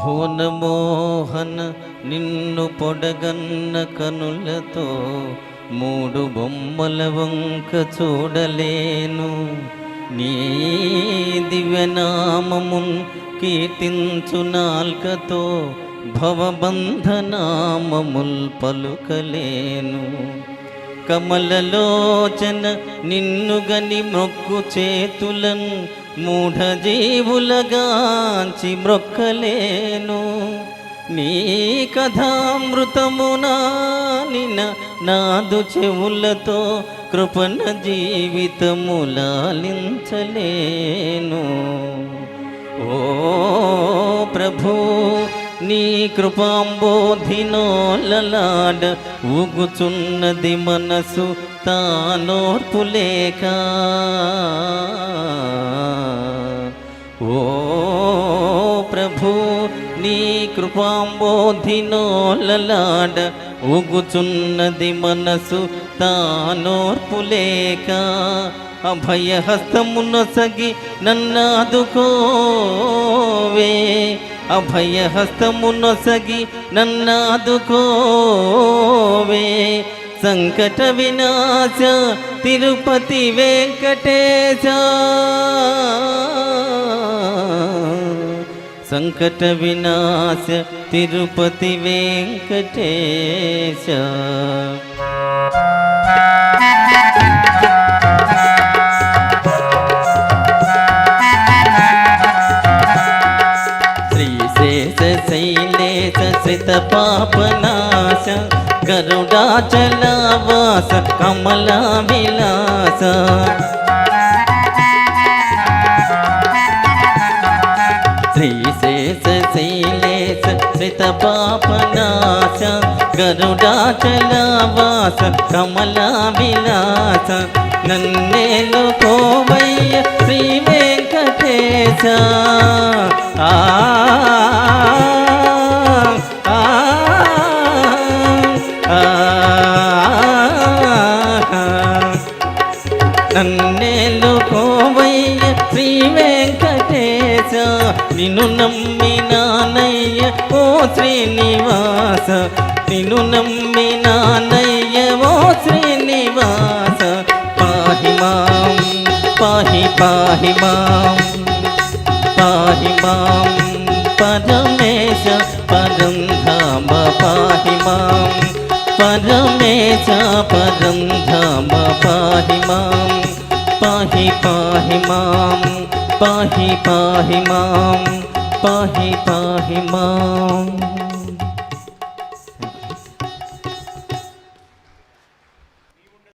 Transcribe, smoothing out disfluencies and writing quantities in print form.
భువనమోహన నిన్ను పొడగన్న కనులతో మూడు బొమ్మల వంక చూడలేను. నీ దివ్యనామమున్ కీర్తించు నాల్కతో భవబంధనామముల్ పలుకలేను. కమలలోచన నిన్ను గని మొక్కు చేతులన్ మూఢ జీవులగాంచి మ్రొక్కలేను. నీ కథామృతమునా నిన నాదు చెవులతో కృపణ జీవితములాలించలేను. ఓ ప్రభు నీ కృపాంబోధినోలలాడ ఊగుచున్నది మనసు తానోర్పులేక. ఓ ప్రభు నీ కృపాంబోధినోలలాడ ఊగుచున్నది మనసు తానోర్పులేక. అభయహస్తమునొసగి నన్నాదుకోవే, అభయహస్తమునొసగి నన్నాదుకోవే. సంకట వినాశ తిరుపతి వెంకటేశ, సంకట వినాశ తిరుపతి వెంకటేశ. శ్రీశేషశైలేశ శ్రిత పాపనాశ గరుడాచలవాస కమలా విలాస. శ్రీశేషశైలేశ శ్రిత పాపనాశ గరుడాచలవాస కమలా విలాస. నన్నేలు కోవయ్య శ్రీ వెంకటేశ. నన్నేలు కోవయ్య శ్రీ వెంకటేశ. నిన్ను నమ్మినానయ్య ఓ శ్రీనివాస, నిన్ను నమ్మినానయ్య ఓ శ్రీనివాస. పాహి మాం పాహి పాహి మాం పాహి మాం పరమేశ పరం ధామ. పాహి మాం పరమేశ పరం ధామ. పాహి మాం పాహి పాహి మాం పాహి పాహి మాం పాహి పాహి మాం.